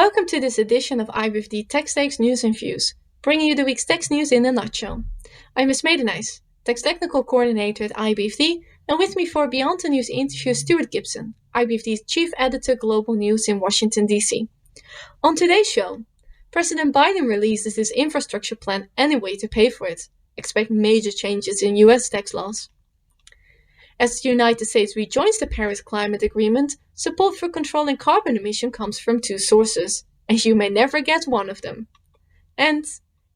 Welcome to this edition of IBFD Tax Takes News and Views, bringing you the week's tax news in a nutshell. I'm Ms. Medenijs, Tax Technical Coordinator at IBFD, and with me for Beyond the News interview Stuart Gibson, IBFD's Chief Editor Global News in Washington, D.C. On today's show, President Biden releases his infrastructure plan and a way to pay for it. Expect major changes in U.S. tax laws. As the United States rejoins the Paris Climate Agreement, support for controlling carbon emission comes from two sources, and you may never get one of them. And,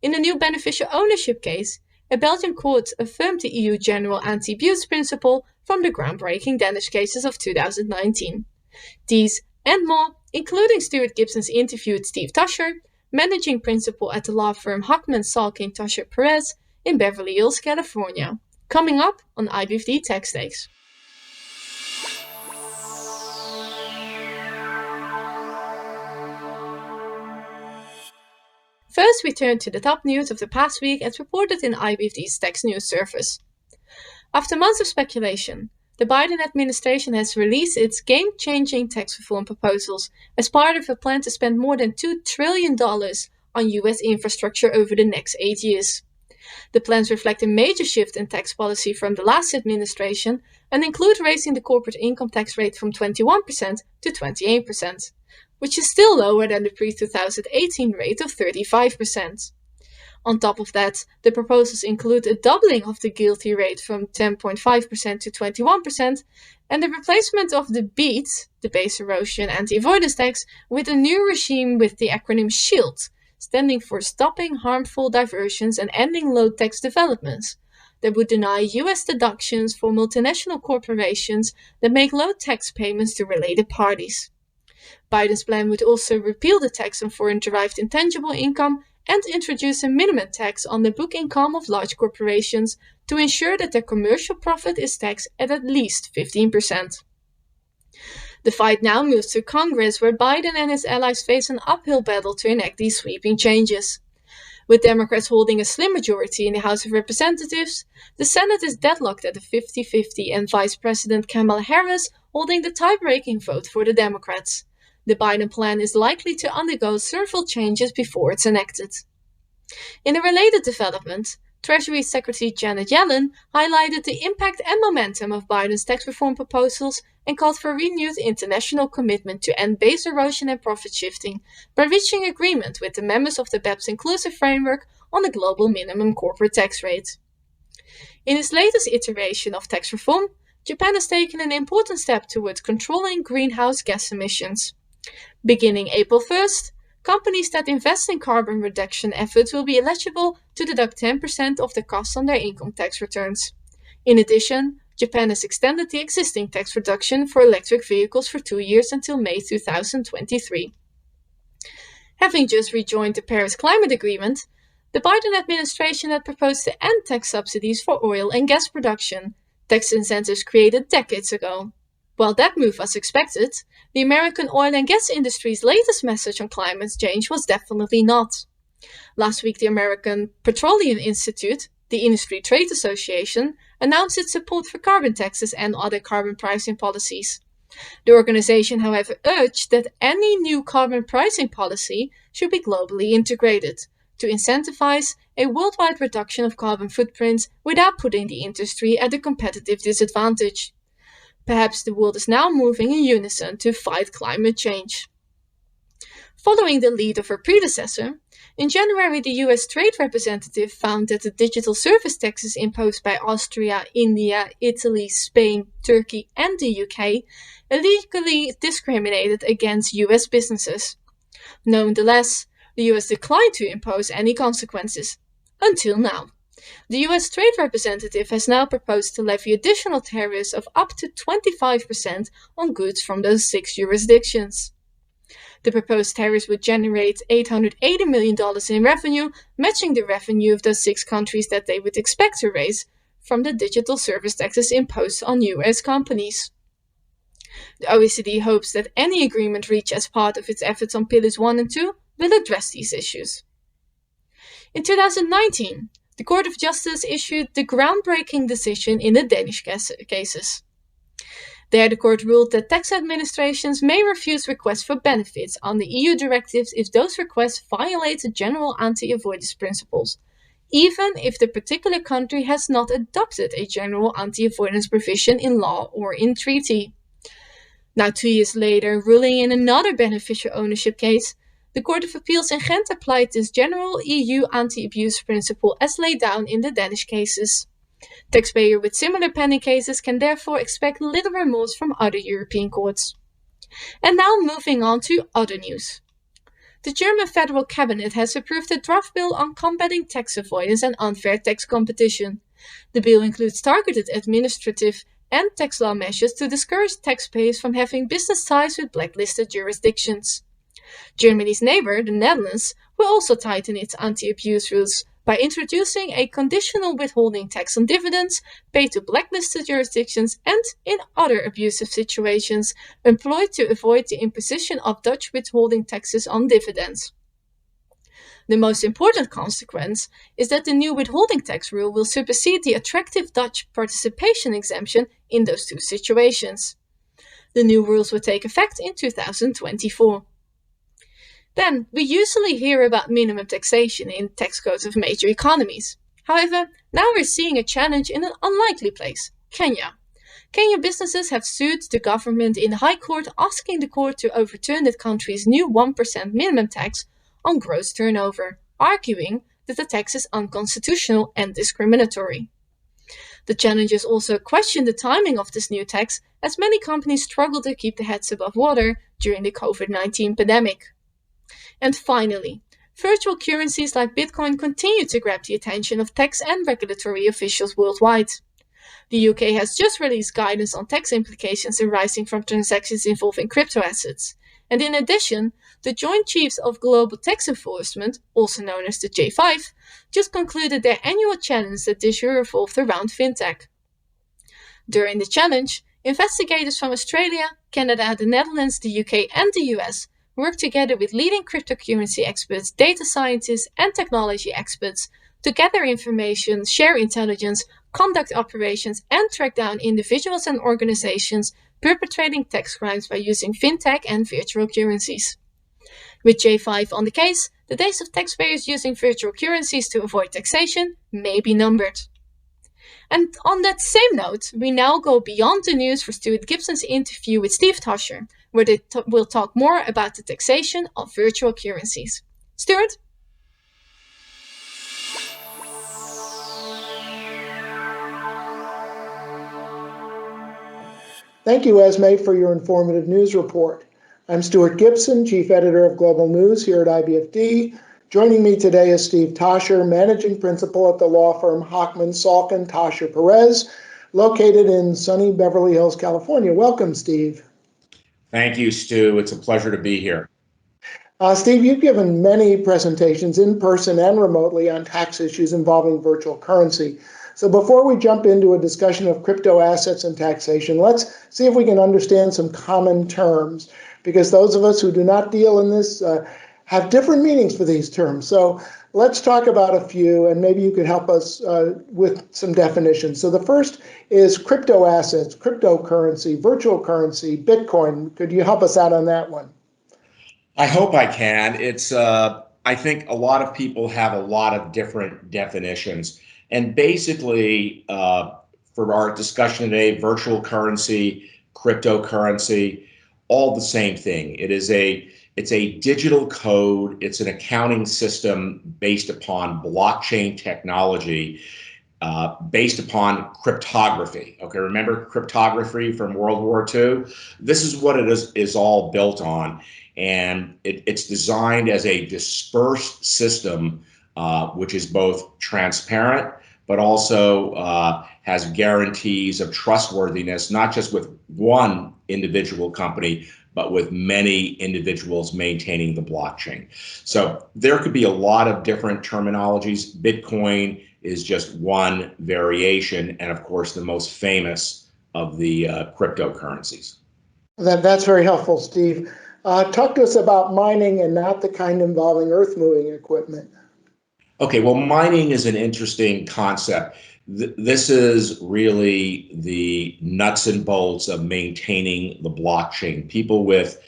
in a new beneficial ownership case, a Belgian court affirmed the EU general anti-abuse principle from the groundbreaking Danish cases of 2019. These and more, including Stuart Gibson's interview with Steve Toscher, managing principal at the law firm Hockman, Salkin, Toscher Perez in Beverly Hills, California. Coming up on IBFD Tax Takes. First, we turn to the top news of the past week as reported in IBFD's Tax News Service. After months of speculation, the Biden administration has released its game-changing tax reform proposals as part of a plan to spend more than $2 trillion on U.S. infrastructure over the next 8 years. The plans reflect a major shift in tax policy from the last administration and include raising the corporate income tax rate from 21% to 28%, which is still lower than the pre-2018 rate of 35%. On top of that, the proposals include a doubling of the GILTI rate from 10.5% to 21% and the replacement of the BEAT, the Base Erosion Anti-Avoidance Tax, with a new regime with the acronym SHIELD, standing for Stopping Harmful Diversions and Ending Low Tax Developments, that would deny U.S. deductions for multinational corporations that make low tax payments to related parties. Biden's plan would also repeal the tax on foreign-derived intangible income and introduce a minimum tax on the book income of large corporations to ensure that their commercial profit is taxed at least 15%. The fight now moves to Congress, where Biden and his allies face an uphill battle to enact these sweeping changes. With Democrats holding a slim majority in the House of Representatives, the Senate is deadlocked at a 50-50 and Vice President Kamala Harris holding the tie-breaking vote for the Democrats. The Biden plan is likely to undergo several changes before it's enacted. In a related development, Treasury Secretary Janet Yellen highlighted the impact and momentum of Biden's tax reform proposals and called for renewed international commitment to end base erosion and profit shifting by reaching agreement with the members of the BEPS Inclusive Framework on a global minimum corporate tax rate. In its latest iteration of tax reform, Japan has taken an important step towards controlling greenhouse gas emissions. Beginning April 1st, companies that invest in carbon reduction efforts will be eligible to deduct 10% of the costs on their income tax returns. In addition, Japan has extended the existing tax reduction for electric vehicles for 2 years until May 2023. Having just rejoined the Paris Climate Agreement, the Biden administration had proposed to end tax subsidies for oil and gas production, tax incentives created decades ago. While that move was expected, the American oil and gas industry's latest message on climate change was definitely not. Last week, the American Petroleum Institute, the industry trade association, announced its support for carbon taxes and other carbon pricing policies. The organization, however, urged that any new carbon pricing policy should be globally integrated to incentivize a worldwide reduction of carbon footprints without putting the industry at a competitive disadvantage. Perhaps the world is now moving in unison to fight climate change. Following the lead of her predecessor, in January the US Trade Representative found that the digital service taxes imposed by Austria, India, Italy, Spain, Turkey, and the UK illegally discriminated against US businesses. Nonetheless, the US declined to impose any consequences, until now. The US Trade Representative has now proposed to levy additional tariffs of up to 25% on goods from those 6 jurisdictions. The proposed tariffs would generate $880 million in revenue, matching the revenue of those 6 countries that they would expect to raise from the digital service taxes imposed on US companies. The OECD hopes that any agreement reached as part of its efforts on Pillars 1 and 2 will address these issues. In 2019, the Court of Justice issued the groundbreaking decision in the Danish cases. There, the court ruled that tax administrations may refuse requests for benefits under EU directives if those requests violate the general anti-avoidance principles, even if the particular country has not adopted a general anti-avoidance provision in law or in treaty. Now, 2 years later, ruling in another beneficial ownership case, the Court of Appeals in Ghent applied this general EU anti-abuse principle as laid down in the Danish cases. Taxpayers with similar pending cases can therefore expect little remorse from other European courts. And now moving on to other news. The German Federal Cabinet has approved a draft bill on combating tax avoidance and unfair tax competition. The bill includes targeted administrative and tax law measures to discourage taxpayers from having business ties with blacklisted jurisdictions. Germany's neighbor, the Netherlands, will also tighten its anti-abuse rules by introducing a conditional withholding tax on dividends paid to blacklisted jurisdictions and, in other abusive situations, employed to avoid the imposition of Dutch withholding taxes on dividends. The most important consequence is that the new withholding tax rule will supersede the attractive Dutch participation exemption in those two situations. The new rules will take effect in 2024. Then, we usually hear about minimum taxation in tax codes of major economies. However, now we're seeing a challenge in an unlikely place, Kenya. Kenyan businesses have sued the government in the High Court, asking the court to overturn that country's new 1% minimum tax on gross turnover, arguing that the tax is unconstitutional and discriminatory. The challengers also question the timing of this new tax, as many companies struggle to keep their heads above water during the COVID-19 pandemic. And finally, virtual currencies like Bitcoin continue to grab the attention of tax and regulatory officials worldwide. The UK has just released guidance on tax implications arising from transactions involving crypto assets. And in addition, the Joint Chiefs of Global Tax Enforcement, also known as the J5, just concluded their annual challenge that this year revolved around fintech. During the challenge, investigators from Australia, Canada, the Netherlands, the UK, and the US work together with leading cryptocurrency experts, data scientists, and technology experts to gather information, share intelligence, conduct operations, and track down individuals and organizations perpetrating tax crimes by using fintech and virtual currencies. With J5 on the case, the days of taxpayers using virtual currencies to avoid taxation may be numbered. And on that same note, we now go beyond the news for Stuart Gibson's interview with Steve Toscher, where they will talk more about the taxation of virtual currencies. Stuart? Thank you, Esme, for your informative news report. I'm Stuart Gibson, Chief Editor of Global News here at IBFD. Joining me today is Steve Toscher, Managing Principal at the law firm Hochman, Salkin, Toscher, Perez, located in sunny Beverly Hills, California. Welcome, Steve. Thank you, Stu. It's a pleasure to be here. Steve, you've given many presentations in person and remotely on tax issues involving virtual currency. So before we jump into a discussion of crypto assets and taxation, let's see if we can understand some common terms, because those of us who do not deal in this have different meanings for these terms. So let's talk about a few, and maybe you could help us with some definitions. So the first is crypto assets, cryptocurrency, virtual currency, Bitcoin. Could you help us out on that one? I hope I can. It's I think a lot of people have a lot of different definitions. And basically, for our discussion today, virtual currency, cryptocurrency, all the same thing. It's a digital code. It's an accounting system based upon blockchain technology, based upon cryptography. Okay, remember cryptography from World War II? This is what it is all built on. And it's designed as a dispersed system, which is both transparent, but also has guarantees of trustworthiness, not just with one individual company, but with many individuals maintaining the blockchain. So there could be a lot of different terminologies. Bitcoin is just one variation, and of course, the most famous of the cryptocurrencies. That's very helpful, Steve. Talk to us about mining and not the kind involving earth-moving equipment. Okay, well, mining is an interesting concept. This is really the nuts and bolts of maintaining the blockchain. People with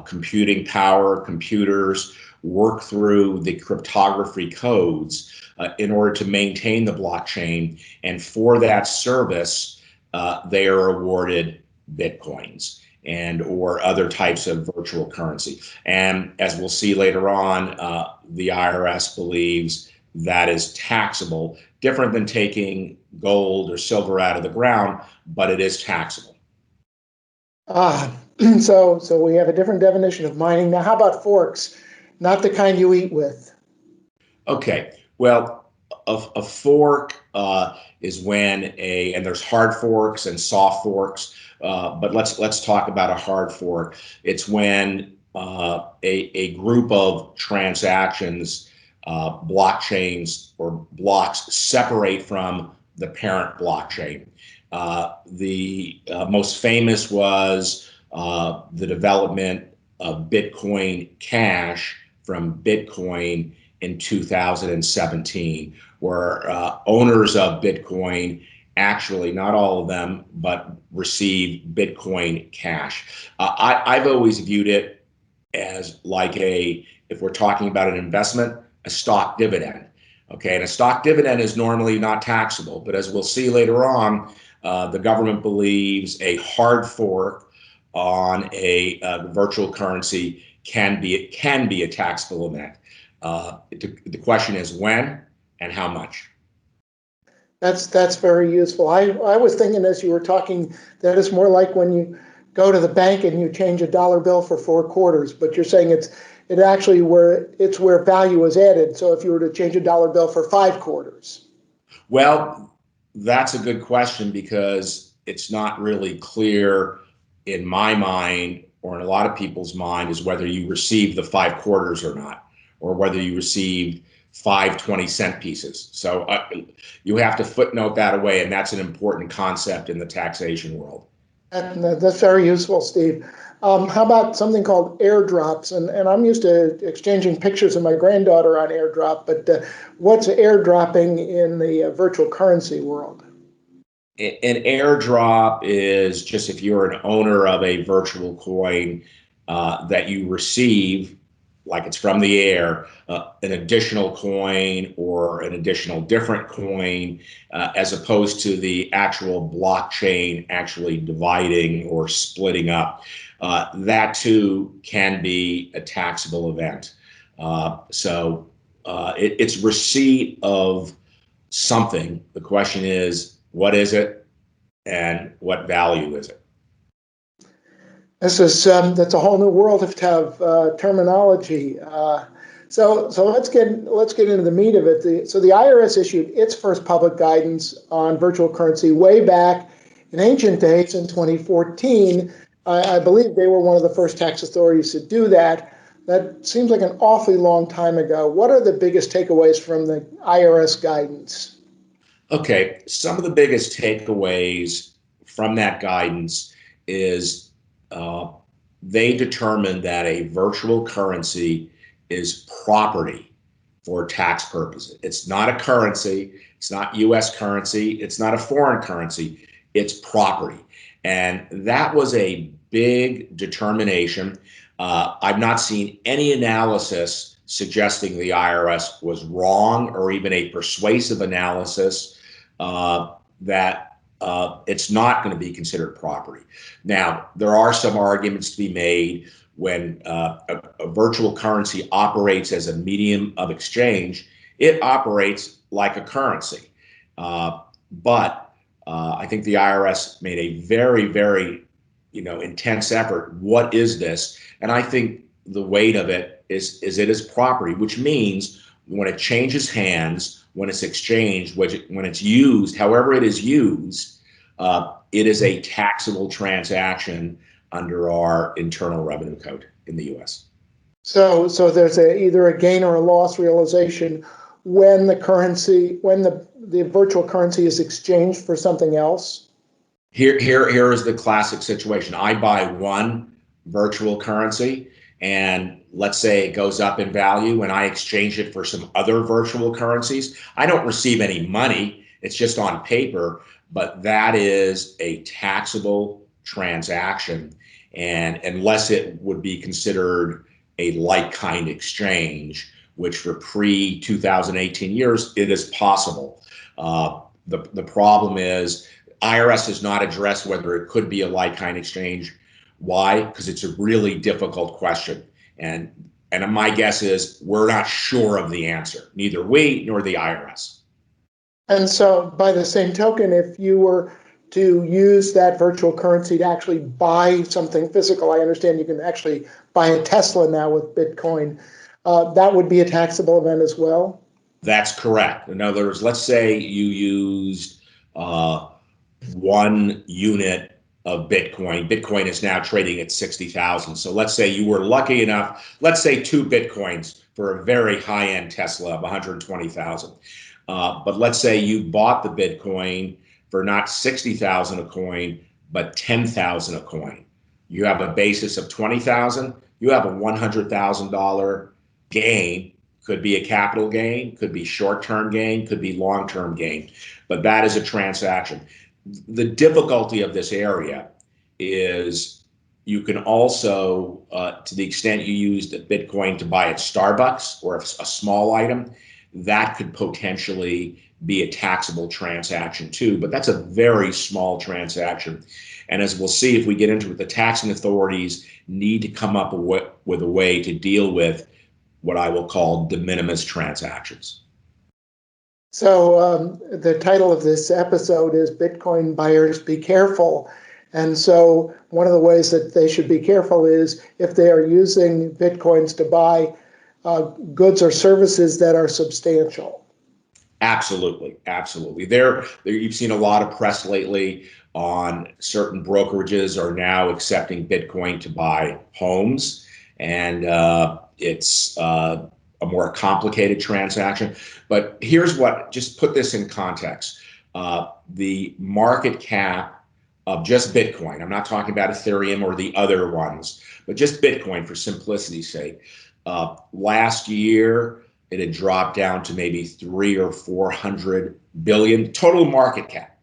computing power, computers, work through the cryptography codes in order to maintain the blockchain. And for that service, they are awarded Bitcoins and or other types of virtual currency. And as we'll see later on, the IRS believes that is taxable, different than taking gold or silver out of the ground, but it is taxable. Ah, so we have a different definition of mining. Now, how about forks? Not the kind you eat with. Okay, well, a fork is when and there's hard forks and soft forks, but let's talk about a hard fork. It's when a group of transactions, blockchains or blocks separate from the parent blockchain. The most famous was the development of Bitcoin Cash from Bitcoin in 2017, where owners of Bitcoin actually, not all of them, but receive Bitcoin Cash. I've always viewed it as like if we're talking about an investment, a stock dividend. Okay, and a stock dividend is normally not taxable, but as we'll see later on, the government believes a hard fork on a virtual currency can be a taxable event. The question is when and how much. That's very useful. I was thinking as you were talking that it's more like when you go to the bank and you change a dollar bill for 4 quarters, but you're saying it actually where value is added. So if you were to change a dollar bill for 5 quarters. Well, that's a good question because it's not really clear in my mind or in a lot of people's mind is whether you received the 5 quarters or not, or whether you received 5 20-cent pieces. So you have to footnote that away, and that's an important concept in the taxation world. That's very useful, Steve. How about something called airdrops? And I'm used to exchanging pictures of my granddaughter on airdrop, but what's airdropping in the virtual currency world? An airdrop is just if you're an owner of a virtual coin that you receive, like it's from the air, an additional coin or an additional different coin, as opposed to the actual blockchain actually dividing or splitting up. That too can be a taxable event. It's receipt of something. The question is, what is it and what value is it? This is that's a whole new world of terminology. So let's get into the meat of it. So the IRS issued its first public guidance on virtual currency way back in ancient days in 2014. I believe they were one of the first tax authorities to do that. That seems like an awfully long time ago. What are the biggest takeaways from the IRS guidance? Okay, some of the biggest takeaways from that guidance is uh, they determined that a virtual currency is property for tax purposes. It's not a currency, it's not US currency, it's not a foreign currency, it's property. And that was a big determination. I've not seen any analysis suggesting the IRS was wrong or even a persuasive analysis that it's not going to be considered property. Now, there are some arguments to be made when a virtual currency operates as a medium of exchange. It operates like a currency. But I think the IRS made a very, very intense effort. What is this? And I think the weight of it is it is property, which means when it changes hands, when it's exchanged, when it's used, however it is used, it is a taxable transaction under our Internal Revenue Code in the U.S. So there's either a gain or a loss realization when the virtual currency is exchanged for something else. Here is the classic situation. I buy one virtual currency, and let's say it goes up in value and I exchange it for some other virtual currencies, I don't receive any money. It's just on paper, but that is a taxable transaction. And unless it would be considered a like-kind exchange, which for pre-2018 years, it is possible. The problem is IRS has not addressed whether it could be a like-kind exchange. Why? Because it's a really difficult question. And my guess is we're not sure of the answer, neither we nor the IRS. And so by the same token, if you were to use that virtual currency to actually buy something physical, I understand you can actually buy a Tesla now with Bitcoin, that would be a taxable event as well? That's correct. In other words, let's say you used 1 unit of Bitcoin. Bitcoin is now trading at 60,000. So let's say you were lucky enough, let's say 2 Bitcoins for a very high-end Tesla of 120,000. But let's say you bought the Bitcoin for not 60,000 a coin, but 10,000 a coin. You have a basis of 20,000. You have a $100,000 gain. Could be a capital gain, could be short-term gain, could be long-term gain, but that is a transaction. The difficulty of this area is you can also, to the extent you used Bitcoin to buy at Starbucks or a small item, that could potentially be a taxable transaction too, but that's a very small transaction. And as we'll see if we get into it, the taxing authorities need to come up with a way to deal with what I will call de minimis transactions. So the title of this episode is Bitcoin Buyers Be Careful. And so one of the ways that they should be careful is if they are using Bitcoins to buy goods or services that are substantial. Absolutely, absolutely. There, you've seen a lot of press lately on certain brokerages are now accepting Bitcoin to buy homes, and it's a more complicated transaction. But here's what, just put this in context. The market cap of just Bitcoin, I'm not talking about Ethereum or the other ones, but just Bitcoin for simplicity's sake. Last year, it had dropped down to maybe 300 or 400 billion total market cap.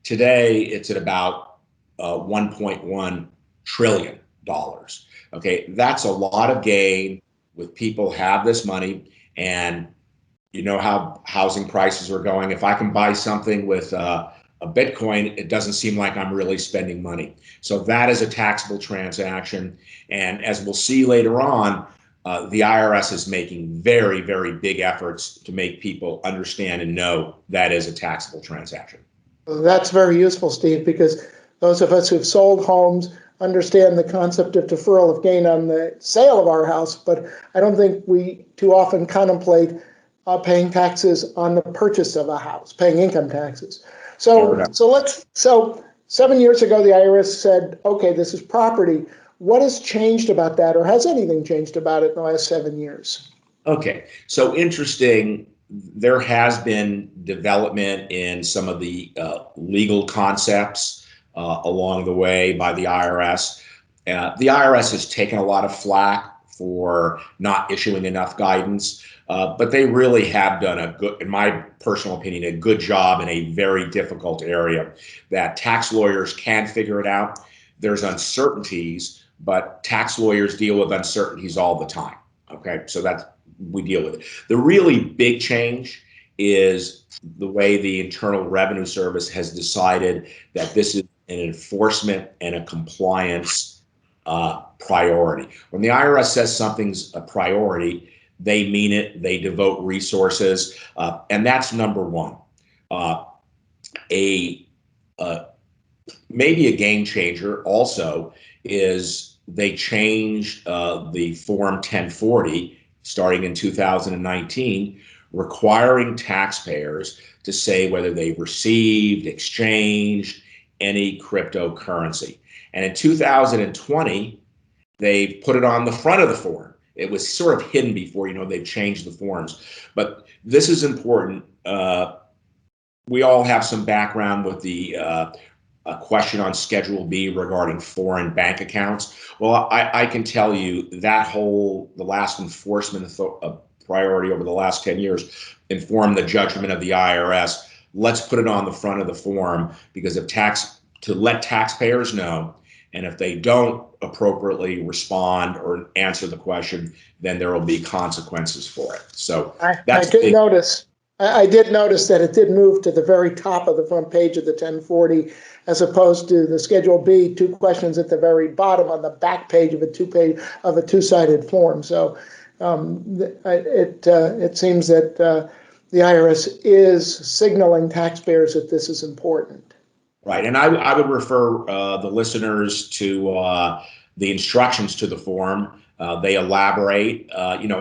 Today, it's at about $1.1 trillion. Okay, that's a lot of gain with people have this money, and you know how housing prices are going. If I can buy something with a Bitcoin, it doesn't seem like I'm really spending money. So that is a taxable transaction. And as we'll see later on, the IRS is making very, very big efforts to make people understand and know that is a taxable transaction. That's very useful, Steve, because those of us who've sold homes understand the concept of deferral of gain on the sale of our house, but I don't think we too often contemplate paying taxes on the purchase of a house, paying income taxes. So 7 years ago, the IRS said, okay, this is property. What has changed about that, or has anything changed about it in the last 7 years? Okay, so interesting. There has been development in some of the legal concepts along the way by the IRS. The IRS has taken a lot of flack for not issuing enough guidance, but they really have done a good, in my personal opinion, a good job in a very difficult area that tax lawyers can figure it out. There's uncertainties, but tax lawyers deal with uncertainties all the time. Okay, so that's, we deal with it. The really big change is the way the Internal Revenue Service has decided that this is an enforcement and a compliance priority. When the IRS says something's a priority, they mean it, they devote resources, and that's number one. Maybe a game changer also is they changed the Form 1040 starting in 2019, requiring taxpayers to say whether they received, exchanged any cryptocurrency. And in 2020, they put it on the front of the form. It was sort of hidden before, you know, they've changed the forms. But this is important. We all have some background with the a question on Schedule B regarding foreign bank accounts. Well, I can tell you that the last enforcement priority over the last 10 years informed the judgment of the IRS. Let's put it on the front of the form, because to let taxpayers know, and if they don't appropriately respond or answer the question, then there will be consequences for it. So I did notice. I did notice that it did move to the very top of the front page of the 1040, as opposed to the Schedule B, 2 questions at the very bottom on the back page of a two-sided form. So it seems that the IRS is signaling taxpayers that this is important. Right, and I would refer the listeners to the instructions to the form. They elaborate.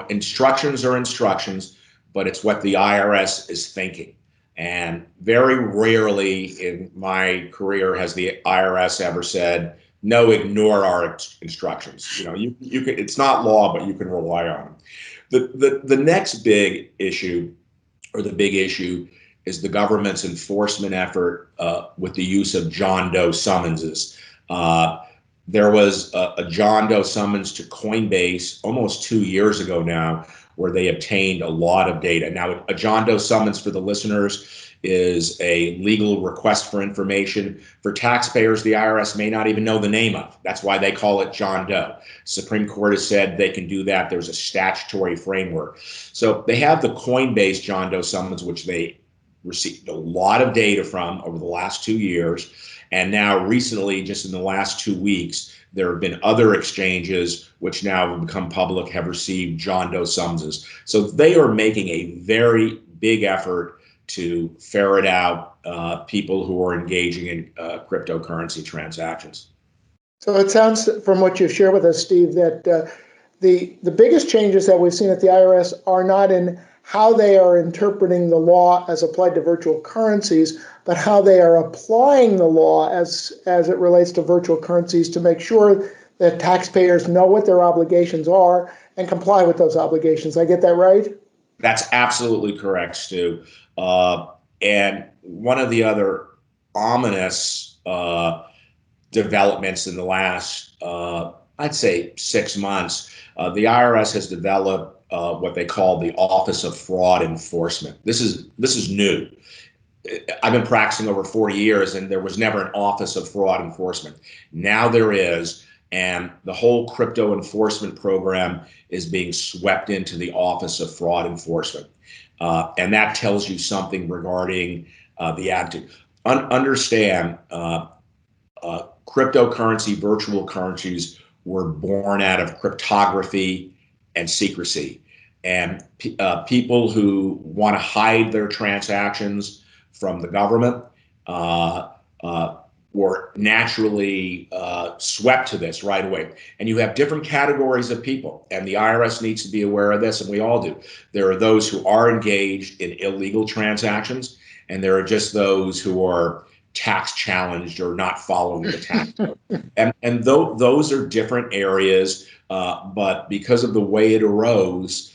Instructions are instructions, but it's what the IRS is thinking. And very rarely in my career has the IRS ever said, "No, ignore our instructions." You can. It's not law, but you can rely on them. The next big issue, or the big issue, is the government's enforcement effort with the use of John Doe summonses. There was a John Doe summons to Coinbase almost 2 years ago now, where they obtained a lot of data. Now, a John Doe summons, for the listeners, is a legal request for information. For taxpayers, the IRS may not even know the name of. That's why they call it John Doe. Supreme Court has said they can do that. There's a statutory framework. So they have the Coinbase John Doe summons, which they received a lot of data from over the last 2 years. And now recently, just in the last 2 weeks, there have been other exchanges which now have become public, have received John Doe summonses. So they are making a very big effort to ferret out people who are engaging in cryptocurrency transactions. So it sounds, from what you've shared with us, Steve, that the biggest changes that we've seen at the IRS are not in how they are interpreting the law as applied to virtual currencies, but how they are applying the law as it relates to virtual currencies, to make sure that taxpayers know what their obligations are and comply with those obligations. I get that right? That's absolutely correct, Stu. And one of the other ominous developments in the last, I'd say, 6 months, the IRS has developed what they call the Office of Fraud Enforcement. This is new. I've been practicing over 40 years, and there was never an Office of Fraud Enforcement. Now there is, and the whole crypto enforcement program is being swept into the Office of Fraud Enforcement. And that tells you something regarding the active. Understand, cryptocurrency, virtual currencies were born out of cryptography and secrecy. And people who want to hide their transactions from the government were naturally swept to this right away. And you have different categories of people, and the IRS needs to be aware of this, and we all do. There are those who are engaged in illegal transactions, and there are just those who are tax challenged or not following the tax code. And those are different areas, but because of the way it arose,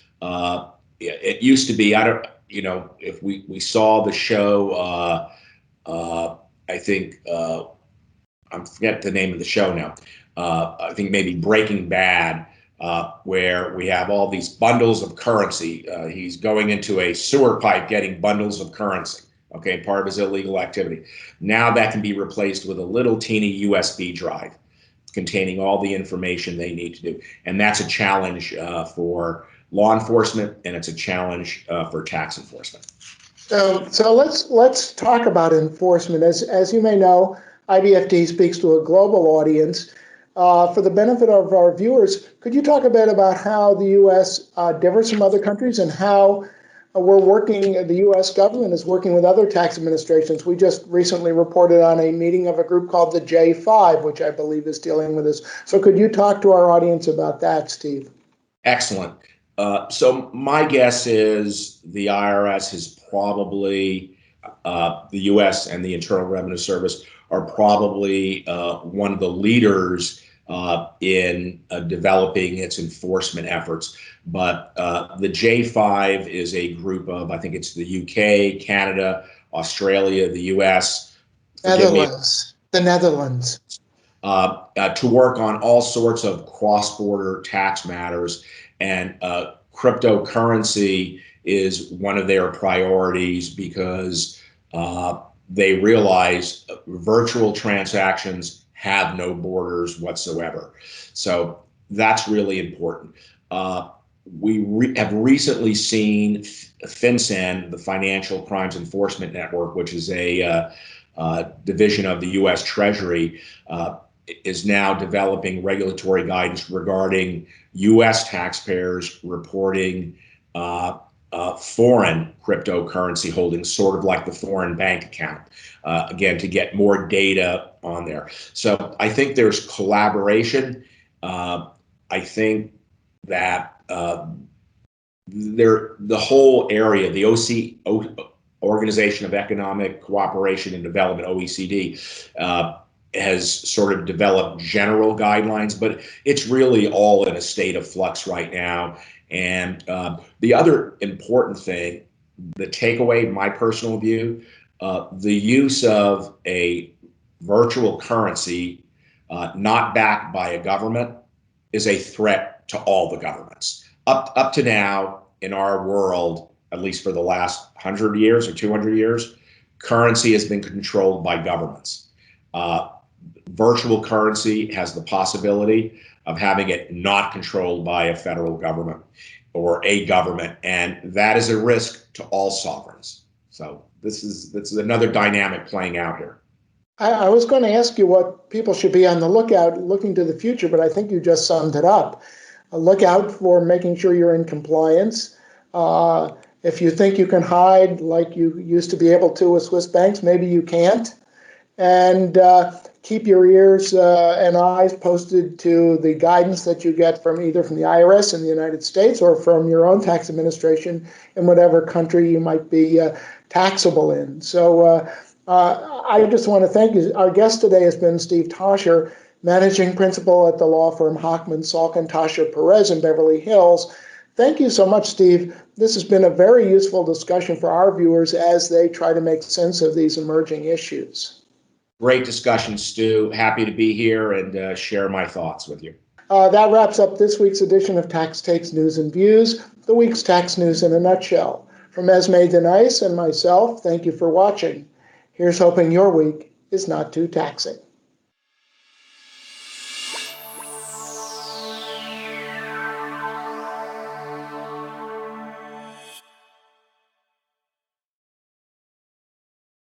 it used to be, if we saw the show, I think, I forget the name of the show now, I think maybe Breaking Bad, where we have all these bundles of currency. He's going into a sewer pipe getting bundles of currency. Okay, part of his illegal activity. Now that can be replaced with a little teeny USB drive containing all the information they need to do. And that's a challenge for law enforcement, and it's a challenge for tax enforcement. So let's talk about enforcement. As you may know, IBFD speaks to a global audience. For the benefit of our viewers, could you talk a bit about how the U.S. differs from other countries, and how the U.S. government is working with other tax administrations? We just recently reported on a meeting of a group called the J5, which I believe is dealing with this. So could you talk to our audience about that, Steve? Excellent. So my guess is the IRS is probably, the U.S. and the Internal Revenue Service are probably one of the leaders in developing its enforcement efforts. But the J5 is a group of, I think it's the UK, Canada, Australia, the US. Netherlands. The Netherlands. To work on all sorts of cross-border tax matters, and cryptocurrency is one of their priorities because they realize virtual transactions have no borders whatsoever. So that's really important. We have recently seen FinCEN, the Financial Crimes Enforcement Network, which is a division of the U.S. Treasury, is now developing regulatory guidance regarding U.S. taxpayers reporting foreign cryptocurrency holdings, sort of like the foreign bank account, again, to get more data on there. So I think there's collaboration. I think that the whole area, the Organization of Economic Cooperation and Development, OECD, has sort of developed general guidelines, but it's really all in a state of flux right now. And the other important thing, the takeaway, my personal view, the use of a virtual currency not backed by a government is a threat to all the governments. Up to now, in our world, at least for the last 100 years or 200 years, currency has been controlled by governments. Virtual currency has the possibility of having it not controlled by a federal government or a government, and that is a risk to all sovereigns. So this is another dynamic playing out here. I was going to ask you what people should be on the lookout looking to the future, but I think you just summed it up. Look out for making sure you're in compliance. If you think you can hide like you used to be able to with Swiss banks, maybe you can't. And keep your ears and eyes posted to the guidance that you get from either from the IRS in the United States or from your own tax administration in whatever country you might be taxable in. So I just want to thank you. Our guest today has been Steve Toscher, managing principal at the law firm Hochman, Salkin, Toscher, Perez in Beverly Hills. Thank you so much, Steve. This has been a very useful discussion for our viewers as they try to make sense of these emerging issues. Great discussion, Stu. Happy to be here and share my thoughts with you. That wraps up this week's edition of Tax Takes News and Views, the week's tax news in a nutshell. From Esme Denice and myself, thank you for watching. Here's hoping your week is not too taxing.